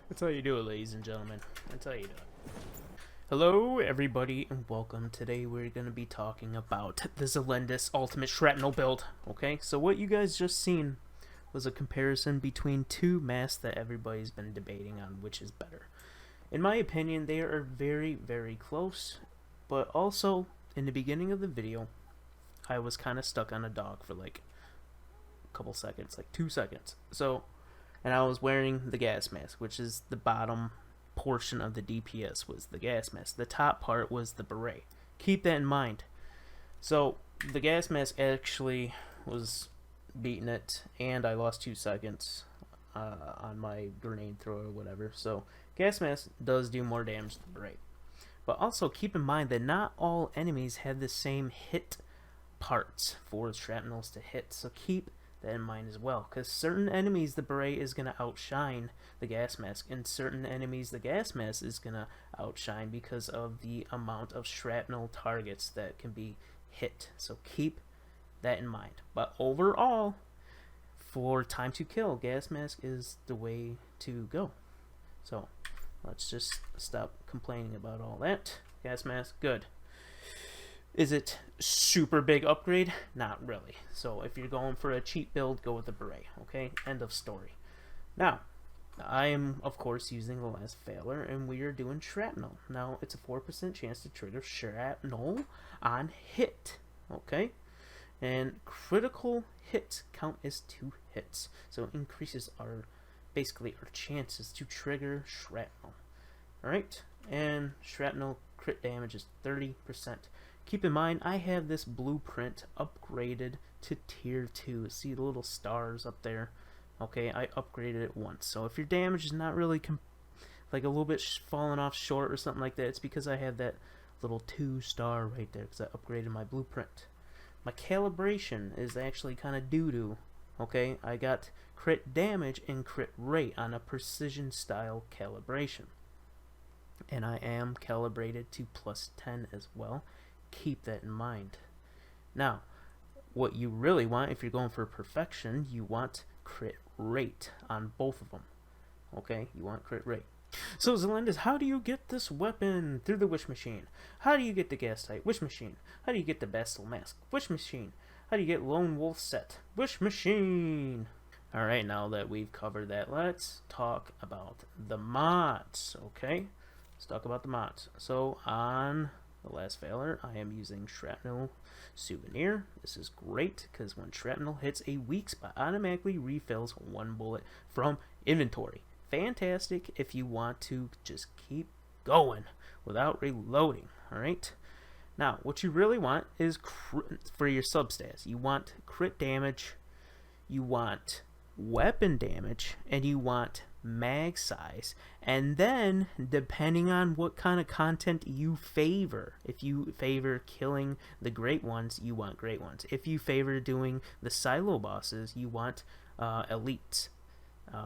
That's how you do it, ladies and gentlemen. That's how you do it. Hello, everybody, and welcome. Today we're going to be talking about the Zelendis Ultimate Shrapnel build. Okay, so what you guys just seen was a comparison between two masks that everybody's been debating on which is better. In my opinion, they are very, very close, but also, in the beginning of the video, I was kind of stuck on a dog for like a couple seconds, like 2 seconds. And I was wearing the gas mask, which is the bottom portion of the DPS was the gas mask. The top part was the beret. Keep that in mind. So the gas mask actually was beating it, and I lost 2 seconds on my grenade throw or whatever. So gas mask does do more damage than the beret. But also keep in mind that not all enemies have the same hit parts for shrapnels to hit. So keep that in mind as well, because certain enemies the beret is going to outshine the gas mask, and certain enemies the gas mask is going to outshine because of the amount of shrapnel targets that can be hit. So keep that in mind. But overall, for time to kill, gas mask is the way to go. So let's just stop complaining about all that. Gas mask, good. Is it super big upgrade? Not really. So if you're going for a cheap build, go with the beret. Okay, end of story. Now, I am of course using the last Valor, and we are doing Shrapnel. Now it's a 4% chance to trigger Shrapnel on hit. Okay, and critical hit count is 2 hits, so it increases our chances to trigger Shrapnel. All right, and Shrapnel crit damage is 30%. Keep in mind, I have this blueprint upgraded to tier 2. See the little stars up there? Okay, I upgraded it once. So if your damage is not really like a little bit falling off short or something like that, it's because I have that little 2-star right there because I upgraded my blueprint. My calibration is actually kind of doo-doo. Okay, I got crit damage and crit rate on a precision style calibration. And I am calibrated to +10 as well. Keep that in mind. Now, what you really want, if you're going for perfection, you want crit rate on both of them. Okay, you want crit rate. So Zelendis, how do you get this weapon? Through the wish machine. How do you get the gas type? Wish machine. How do you get the Bastille mask? Wish machine. How do you get Lone Wolf set? Wish machine. Alright, now that we've covered that, let's talk about the mods. Okay, let's talk about the mods. So on the last Valor, I am using Shrapnel Souvenir. This is great because when Shrapnel hits a weak spot, automatically refills 1 bullet from inventory. Fantastic if you want to just keep going without reloading. Alright, now what you really want is for your substats. You want crit damage, you want weapon damage, and you want mag size. And then depending on what kind of content you favor, if you favor killing the great ones, you want great ones. If you favor doing the silo bosses, you want elites,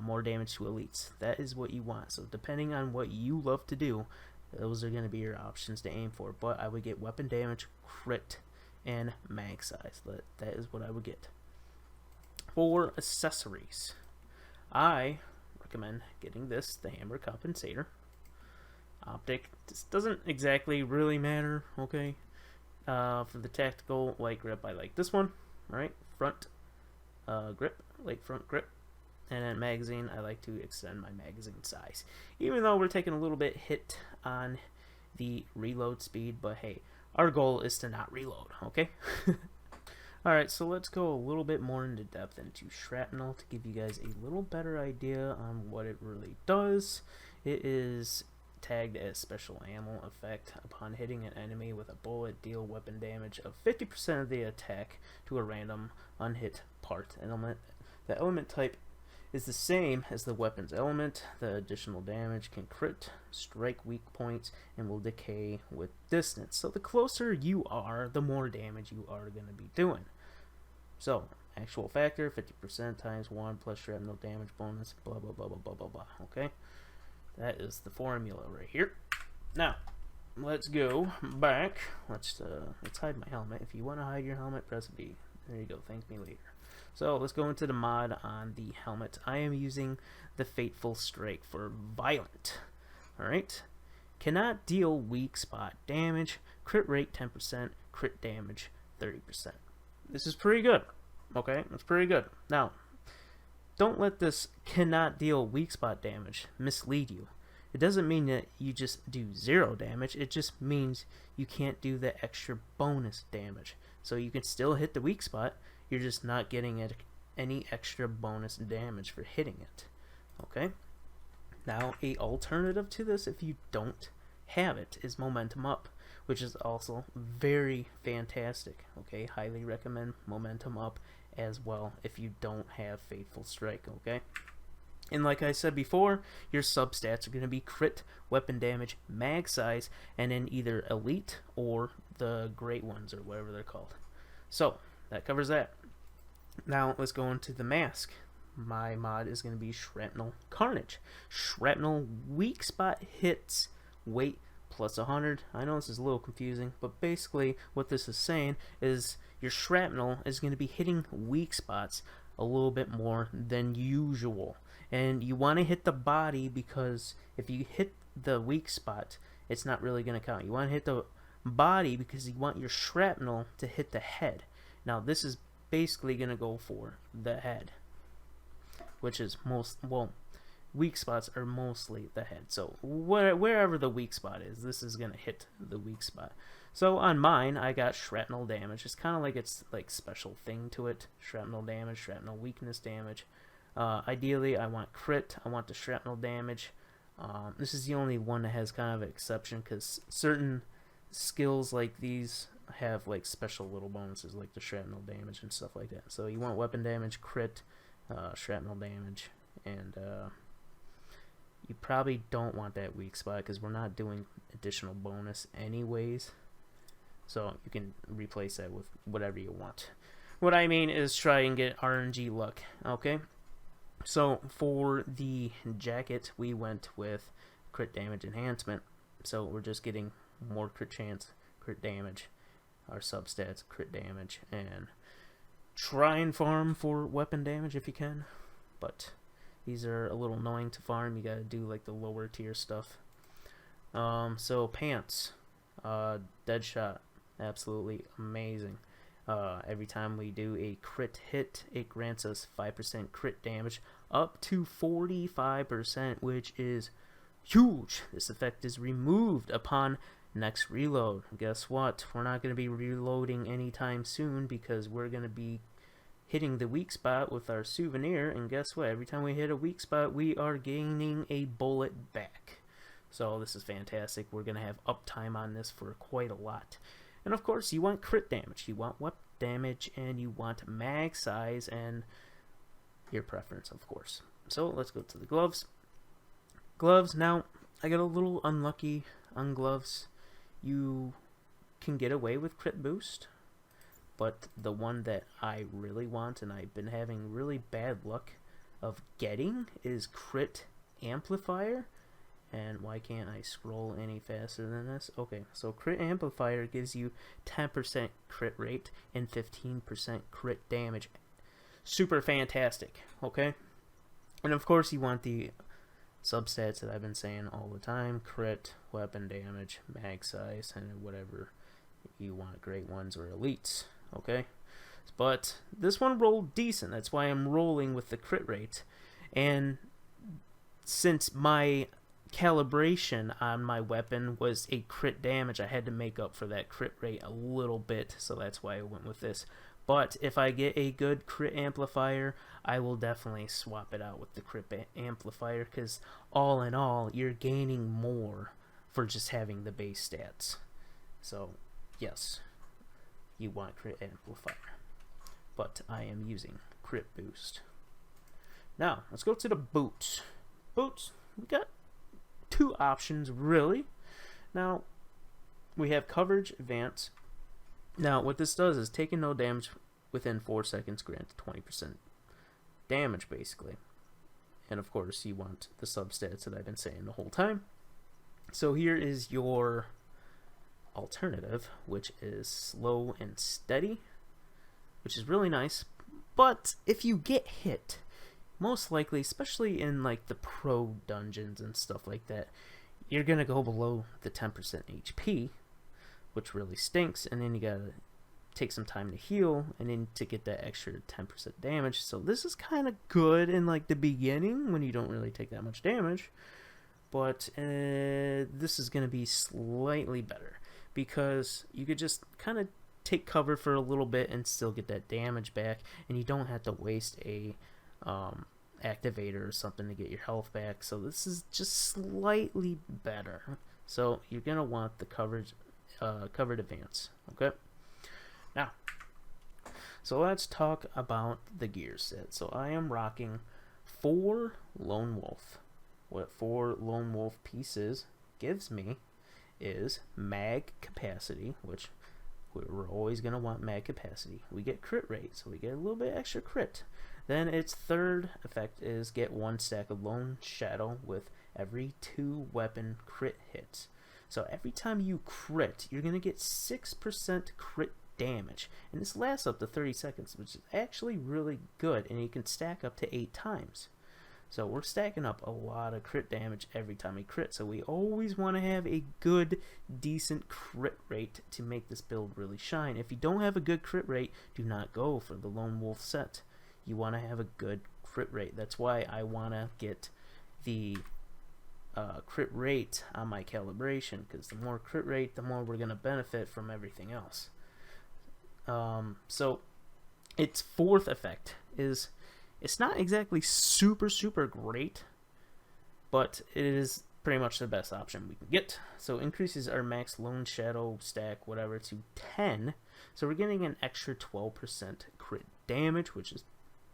more damage to elites. That is what you want. So depending on what you love to do, those are going to be your options to aim for. But I would get weapon damage, crit, and mag size. That is what I would get. For accessories, I recommend getting this, the hammer compensator. Optic, this doesn't exactly really matter, okay? For the tactical light grip, I like this one, right? Front grip, light front grip. And then magazine, I like to extend my magazine size. Even though we're taking a little bit hit on the reload speed, but hey, our goal is to not reload, okay? Alright, so let's go a little bit more into depth into Shrapnel to give you guys a little better idea on what it really does. It is tagged as special ammo effect. Upon hitting an enemy with a bullet, deal weapon damage of 50% of the attack to a random unhit part element. The element type is the same as the weapon's element. The additional damage can crit, strike weak points, and will decay with distance. So the closer you are, the more damage you are going to be doing. So, actual factor, 50% times 1 plus shrapnel damage bonus, blah, blah, blah, blah, blah, blah, blah. Okay? That is the formula right here. Now, let's go back. Let's hide my helmet. If you want to hide your helmet, press B. There you go. Thank me later. So let's go into the mod on the helmet. I am using the Fateful Strike for Violent. Alright. Cannot deal weak spot damage, crit rate 10%, crit damage 30%. This is pretty good. Okay, it's pretty good. Now, don't let this cannot deal weak spot damage mislead you. It doesn't mean that you just do 0 damage, it just means you can't do the extra bonus damage. So you can still hit the weak spot, you're just not getting any extra bonus damage for hitting it. Okay? Now, a alternative to this, if you don't have it, is Momentum Up, which is also very fantastic. Okay? Highly recommend Momentum Up as well if you don't have Fateful Strike. Okay? And like I said before, your substats are going to be crit, weapon damage, mag size, and then either elite or the great ones or whatever they're called. So, that covers that. Now, let's go into the mask. My mod is going to be Shrapnel Carnage. Shrapnel weak spot hits, weight plus 100. I know this is a little confusing, but basically what this is saying is your shrapnel is going to be hitting weak spots a little bit more than usual. And you want to hit the body because if you hit the weak spot, it's not really going to count. You want to hit the body because you want your shrapnel to hit the head. Now this is basically going to go for the head, which is weak spots are mostly the head. So wherever the weak spot is, this is going to hit the weak spot. So on mine, I got shrapnel damage. It's kind of like it's like special thing to it. Shrapnel damage, shrapnel weakness damage. Ideally, I want crit. I want the shrapnel damage. This is the only one that has kind of an exception because certain skills like these have like special little bonuses like the shrapnel damage and stuff like that. So you want weapon damage, crit, shrapnel damage, and you probably don't want that weak spot because we're not doing additional bonus anyways. So you can replace that with whatever you want. What I mean is try and get RNG luck, okay? So for the jacket, we went with crit damage enhancement. So we're just getting more crit chance, crit damage, our substats, crit damage, and try and farm for weapon damage if you can. But these are a little annoying to farm. You gotta do like the lower tier stuff. So pants, Deadshot, absolutely amazing. Every time we do a crit hit, it grants us 5% crit damage, up to 45%, which is huge. This effect is removed upon next reload. Guess what? We're not going to be reloading anytime soon because we're going to be hitting the weak spot with our souvenir, and guess what? Every time we hit a weak spot, we are gaining a bullet back. So this is fantastic. We're going to have uptime on this for quite a lot. And of course, you want crit damage, you want weapon damage, and you want mag size, and your preference, of course. So let's go to the gloves. Gloves, now, I got a little unlucky on gloves. You can get away with crit boost, but the one that I really want, and I've been having really bad luck of getting, is crit amplifier. And why can't I scroll any faster than this? Okay, so crit amplifier gives you 10% crit rate and 15% crit damage. Super fantastic, okay? And of course you want the substats that I've been saying all the time: crit, weapon damage, mag size, and whatever you want, great ones or elites, okay? But this one rolled decent, that's why I'm rolling with the crit rate. And since my calibration on my weapon was a crit damage, I had to make up for that crit rate a little bit, so that's why I went with this. But if I get a good crit amplifier, I will definitely swap it out with the crit amplifier, because all in all, you're gaining more for just having the base stats. So yes, you want crit amplifier, but I am using crit boost. Now let's go to the boots. Boots, we got two options really. Now we have coverage, advance. Now what this does is taking no damage within 4 seconds grants 20% damage basically. And of course you want the substats that I've been saying the whole time. So here is your alternative, which is slow and steady, which is really nice, But if you get hit, most likely, especially in like the pro dungeons and stuff like that, you're gonna go below the 10% HP, which really stinks, and then you gotta take some time to heal and then to get that extra 10% damage. So this is kind of good in like the beginning when you don't really take that much damage, but this is gonna be slightly better because you could just kind of take cover for a little bit and still get that damage back, and you don't have to waste a activator or something to get your health back. So this is just slightly better. So you're gonna want the covered advance. Okay. Now, so let's talk about the gear set. So I am rocking 4 Lone Wolf. What 4 Lone Wolf pieces gives me is mag capacity, which we're always going to want mag capacity. We get crit rate, so we get a little bit extra crit. Then its third effect is get 1 stack of Lone Shadow with every 2 weapon crit hits. So every time you crit, you're going to get 6% crit damage, and this lasts up to 30 seconds, which is actually really good, and you can stack up to 8 times. So we're stacking up a lot of crit damage every time we crit, so we always want to have a good, decent crit rate to make this build really shine. If you don't have a good crit rate, do not go for the Lone Wolf set. You want to have a good crit rate. That's why I want to get the crit rate on my calibration, because the more crit rate, the more we're going to benefit from everything else. So its fourth effect is, it's not exactly super great, but it is pretty much the best option we can get. So increases our max Lone Shadow stack, whatever, to 10. So we're getting an extra 12% crit damage, which is,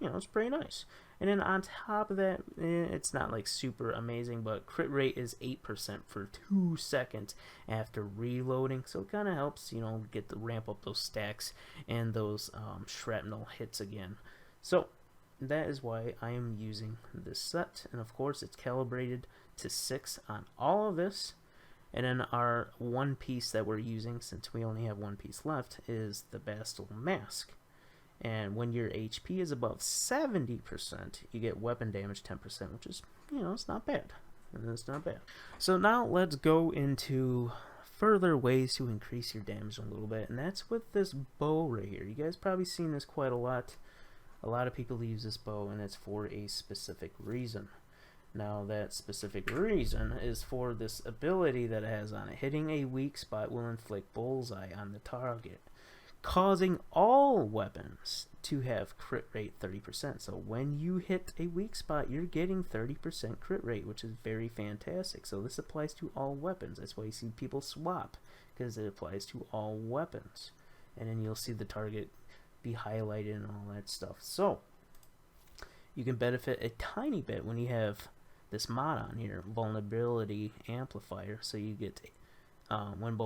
you know, it's pretty nice. And then on top of that, it's not like super amazing, but crit rate is 8% for 2 seconds after reloading. So it kind of helps, you know, get the ramp up those stacks and those shrapnel hits again. So that is why I am using this set. And of course, it's calibrated to 6 on all of this. And then our one piece that we're using, since we only have one piece left, is the Bastille Mask. And when your HP is above 70%, you get weapon damage 10%, which is, you know, it's not bad. It's not bad. So now let's go into further ways to increase your damage a little bit, and that's with this bow right here. You guys probably seen this quite a lot. A lot of people use this bow, and it's for a specific reason. Now that specific reason is for this ability that it has on it. Hitting a weak spot will inflict bullseye on the target, causing all weapons to have crit rate 30%. So when you hit a weak spot, you're getting 30% crit rate, which is very fantastic. So this applies to all weapons. That's why you see people swap, because it applies to all weapons. And then you'll see the target be highlighted and all that stuff. So you can benefit a tiny bit when you have this mod on here, Vulnerability Amplifier. So you get when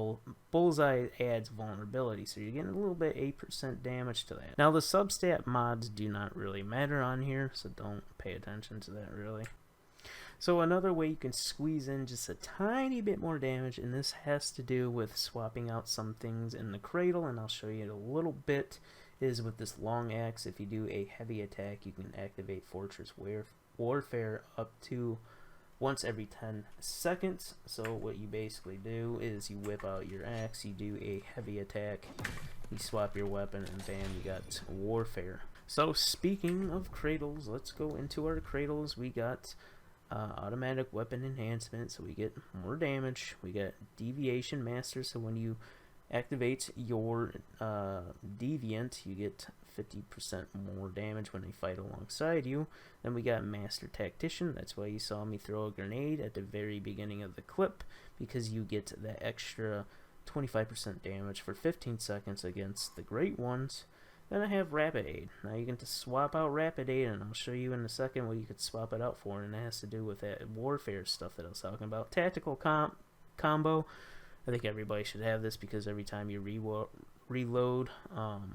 Bullseye adds vulnerability, so you're getting a little bit 8% damage to that. Now the substat mods do not really matter on here, so don't pay attention to that really. So another way you can squeeze in just a tiny bit more damage, and this has to do with swapping out some things in the Cradle, and I'll show you in a little bit, is with this long axe. If you do a heavy attack, you can activate Fortress Warfare up to once every 10 seconds. So what you basically do is you whip out your axe, you do a heavy attack, you swap your weapon, and bam, you got Warfare. So speaking of Cradles, let's go into our Cradles. We got automatic weapon enhancement, so we get more damage. We got Deviation Master, so when you activate your Deviant, you get 50% more damage when they fight alongside you. Then we got Master Tactician. That's why you saw me throw a grenade at the very beginning of the clip, because you get that extra 25% damage for 15 seconds against the Great Ones. Then I have Rapid Aid. Now you can just swap out Rapid Aid, and I'll show you in a second what you could swap it out for, and it has to do with that Warfare stuff that I was talking about. Tactical Combo. I think everybody should have this, because every time you reload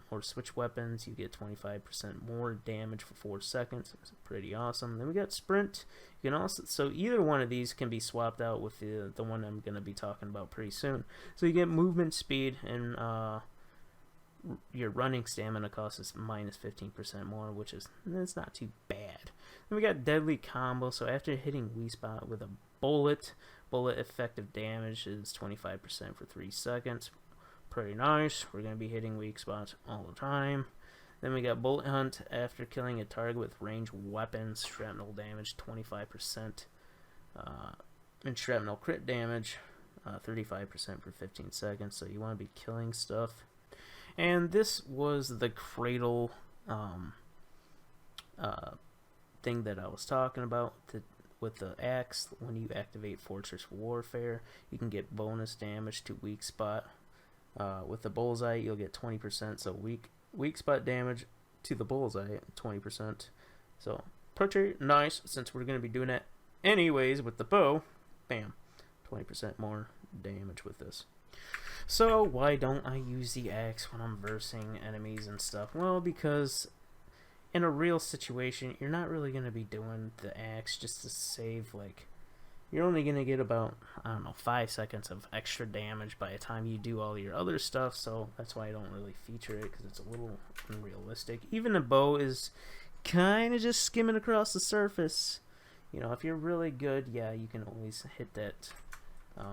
or switch weapons, you get 25% more damage for 4 seconds. It's pretty awesome. Then we got Sprint. You can also, so either one of these can be swapped out with the one I'm going to be talking about pretty soon. So you get movement speed and your running stamina cost is minus 15% more, which is that's not too bad. Then we got deadly combo. So after hitting weak spot with a bullet effective damage is 25% for 3 seconds. Pretty nice. We're going to be hitting weak spots all the time. Then we got bullet hunt after killing a target with ranged weapons. Shrapnel damage 25%. And shrapnel crit damage 35% for 15 seconds. So you want to be killing stuff. And this was the Cradle thing that I was talking about. With the axe, when you activate Fortress Warfare, you can get bonus damage to weak spot. With the bullseye, you'll get 20%. So weak spot damage to the bullseye, 20%. So pretty nice, since we're going to be doing that anyways with the bow. Bam, 20% more damage with this. So why don't I use the axe when I'm versing enemies and stuff? Well, because in a real situation, you're not really going to be doing the axe just to save, like, you're only going to get about, I don't know, 5 seconds of extra damage by the time you do all your other stuff, so that's why I don't really feature it, because it's a little unrealistic. Even a bow is kind of just skimming across the surface. You know, if you're really good, yeah, you can always hit that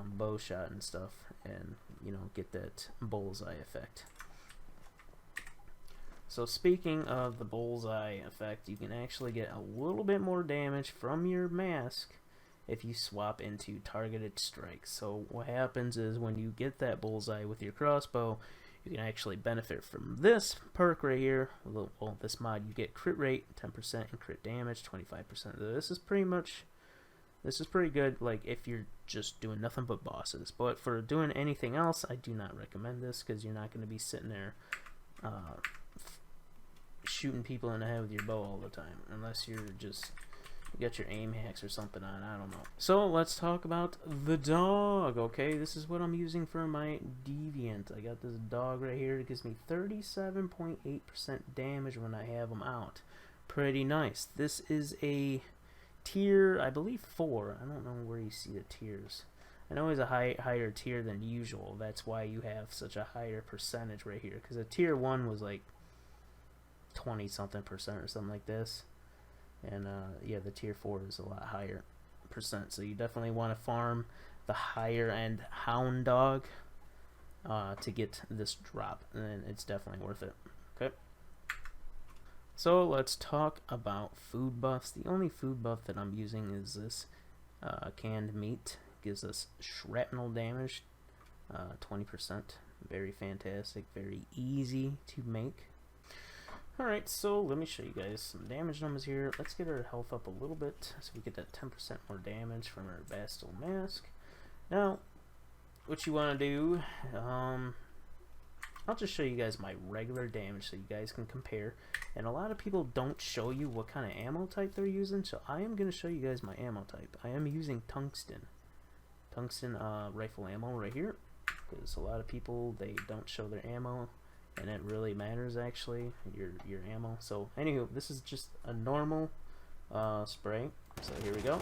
bow shot and stuff, and, you know, get that bullseye effect. So speaking of the bullseye effect, you can actually get a little bit more damage from your mask if you swap into targeted strikes. So what happens is when you get that bullseye with your crossbow, you can actually benefit from this perk right here. Well, this mod, you get crit rate 10% and crit damage 25%. This is pretty good, like, if you're just doing nothing but bosses. But for doing anything else, I do not recommend this, because you're not going to be sitting there shooting people in the head with your bow all the time, unless you got your aim hacks or something on, I don't know. So let's talk about the dog. Okay, this is what I'm using for my deviant. I got this dog right here. It gives me 37.8% damage when I have him out. Pretty nice. This is a tier, I believe 4. I don't know where you see the tiers. I know it's a higher tier than usual. That's why you have such a higher percentage right here, because a tier 1 was like 20 something percent or something like this, and yeah, the tier 4 is a lot higher percent, so you definitely want to farm the higher end hound dog to get this drop, and it's definitely worth it. Okay, so let's talk about food buffs. The only food buff that I'm using is this canned meat. Gives us shrapnel damage 20%. Very fantastic, very easy to make. Alright, so let me show you guys some damage numbers here. Let's get our health up a little bit so we get that 10% more damage from our Bastille Mask. Now, what you want to do, I'll just show you guys my regular damage so you guys can compare. And a lot of people don't show you what kind of ammo type they're using, so I am going to show you guys my ammo type. I am using tungsten rifle ammo right here, because a lot of people, they don't show their ammo, and it really matters, actually, your ammo. So anywho, this is just a normal spray. So here we go.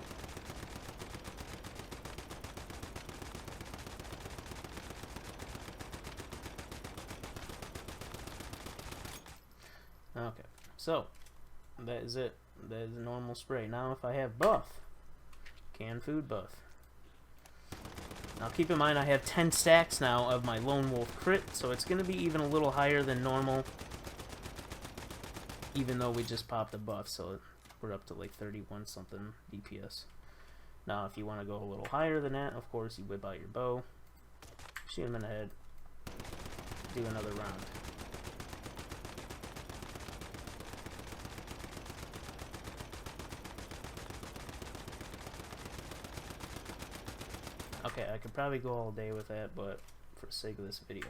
Okay, so that is it. That is a normal spray. Now if I have buff, canned food buff. Now keep in mind I have 10 stacks now of my Lone Wolf crit, so it's going to be even a little higher than normal, even though we just popped a buff, so we're up to like 31 something DPS. Now if you want to go a little higher than that, of course you whip out your bow, shoot him in the head, do another round. Okay, I could probably go all day with that, but for the sake of this video.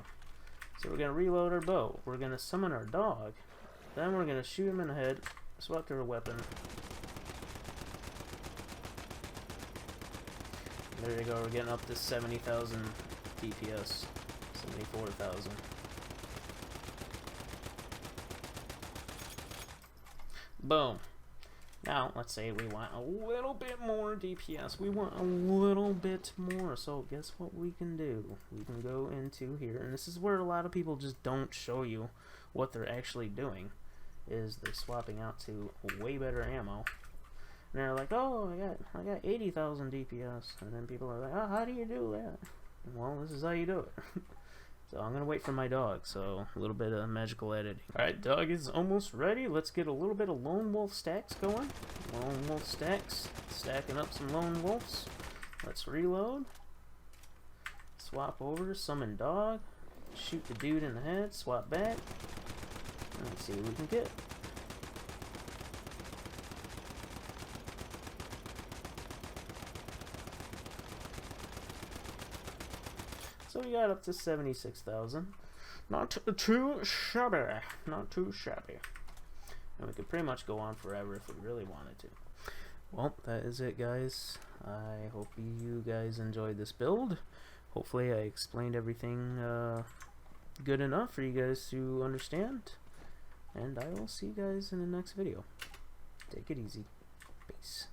So we're going to reload our bow. We're going to summon our dog. Then we're going to shoot him in the head, swap to our weapon. There you go, we're getting up to 70,000 DPS. 74,000. Boom. Now, let's say we want a little bit more DPS. We want a little bit more. So guess what we can do? We can go into here, and this is where a lot of people just don't show you what they're actually doing. Is they're swapping out to way better ammo. And they're like, oh, I got 80,000 DPS. And then people are like, oh, how do you do that? Well, this is how you do it. So I'm gonna wait for my dog, so a little bit of magical editing. Alright, dog is almost ready. Let's get a little bit of lone wolf stacks going. Lone wolf stacks. Stacking up some lone wolves. Let's reload. Swap over, summon dog. Shoot the dude in the head, swap back. Let's see what we can get. So we got up to 76,000. Not too shabby. Not too shabby. And we could pretty much go on forever if we really wanted to. Well, that is it, guys. I hope you guys enjoyed this build. Hopefully I explained everything good enough for you guys to understand. And I will see you guys in the next video. Take it easy. Peace.